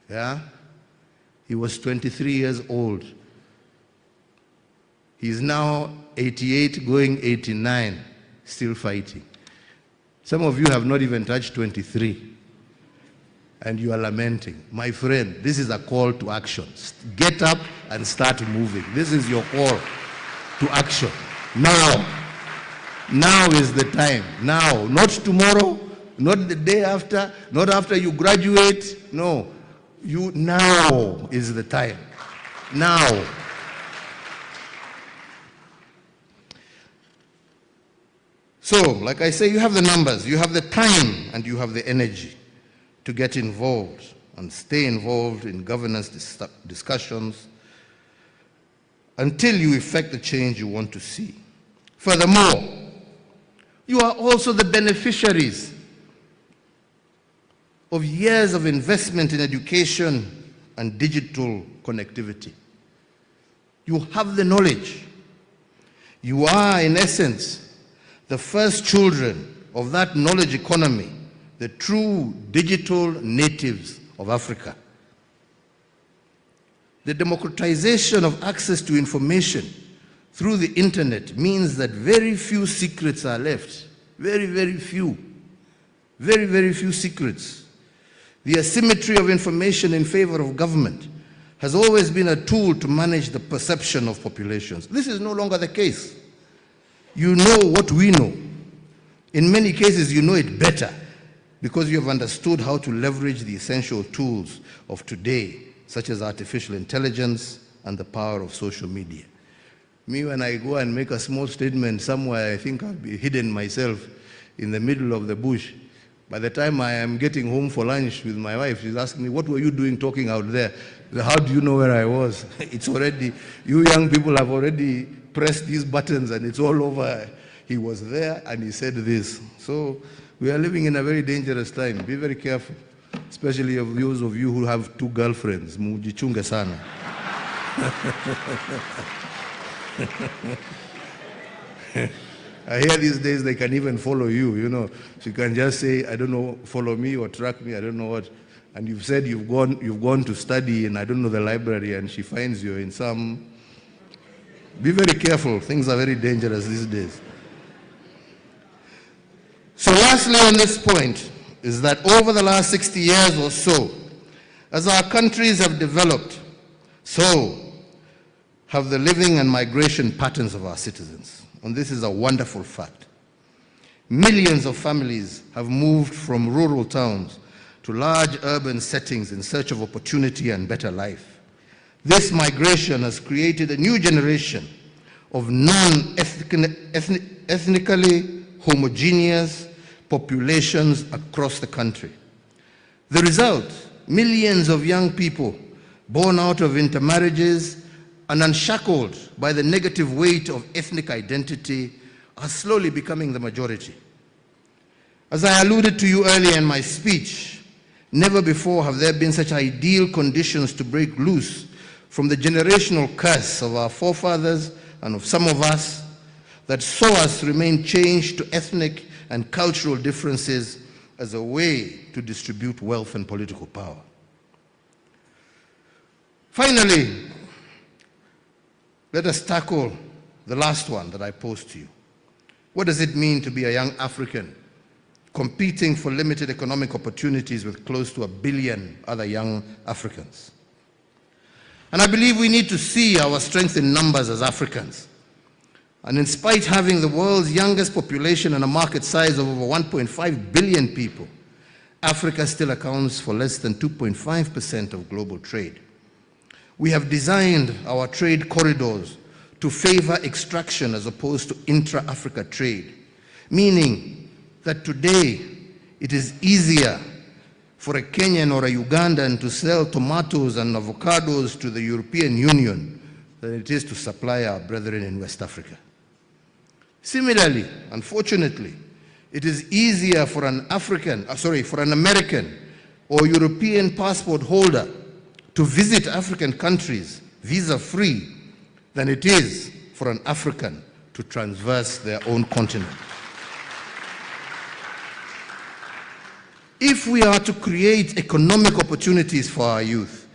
Yeah? He was 23 years old. He's now 88, going 89, still fighting. Some of you have not even touched 23, and you are lamenting. My friend, this is a call to action. Get up and start moving. This is your call to action. Now. Now is the time. Now. Not tomorrow, not the day after, not after you graduate. No. Now is the time. Now. So, like I say, you have the numbers, you have the time, and you have the energy to get involved and stay involved in governance discussions until you effect the change you want to see. Furthermore, you are also the beneficiaries of years of investment in education and digital connectivity. You have the knowledge. You are, in essence, the first children of that knowledge economy, the true digital natives of Africa. The democratization of access to information through the internet means that very few secrets are left. Very, very few. Very, very few secrets. The asymmetry of information in favor of government has always been a tool to manage the perception of populations. This is no longer the case. You know what we know. In many cases, you know it better because you have understood how to leverage the essential tools of today, such as artificial intelligence and the power of social media. Me, when I go and make a small statement somewhere, I think I'll be hidden myself in the middle of the bush. By the time I am getting home for lunch with my wife, she's asking me, what were you doing talking out there? How do you know where I was? It's already, you young people have already pressed these buttons and it's all over. He was there and he said this. So we are living in a very dangerous time. Be very careful, especially of those of you who have 2 girlfriends. Mujichunge sana. I hear these days they can even follow you, you know. So you can just say, I don't know, follow me or track me, I don't know what. And you've said you've gone to study in, I don't know, the library, and she finds you in some. Be very careful. Things are very dangerous these days. So lastly on this point is that over the last 60 years or so, as our countries have developed, so have the living and migration patterns of our citizens. And this is a wonderful fact. Millions of families have moved from rural towns to large urban settings in search of opportunity and better life. This migration has created a new generation of non-ethnically homogeneous populations across the country. The result, millions of young people born out of intermarriages and unshackled by the negative weight of ethnic identity are slowly becoming the majority. As I alluded to you earlier in my speech, never before have there been such ideal conditions to break loose from the generational curse of our forefathers and of some of us that saw us remain chained to ethnic and cultural differences as a way to distribute wealth and political power. Finally, let us tackle the last one that I posed to you. What does it mean to be a young African competing for limited economic opportunities with close to 1 billion other young Africans? And I believe we need to see our strength in numbers as Africans. And in spite of having the world's youngest population and a market size of over 1.5 billion people, Africa still accounts for less than 2.5% of global trade. We have designed our trade corridors to favor extraction as opposed to intra-Africa trade, meaning that today it is easier for a Kenyan or a Ugandan to sell tomatoes and avocados to the European Union than it is to supply our brethren in West Africa. Similarly, unfortunately, it is easier for an American or European passport holder to visit African countries visa-free than it is for an African to traverse their own continent. If we are to create economic opportunities for our youth,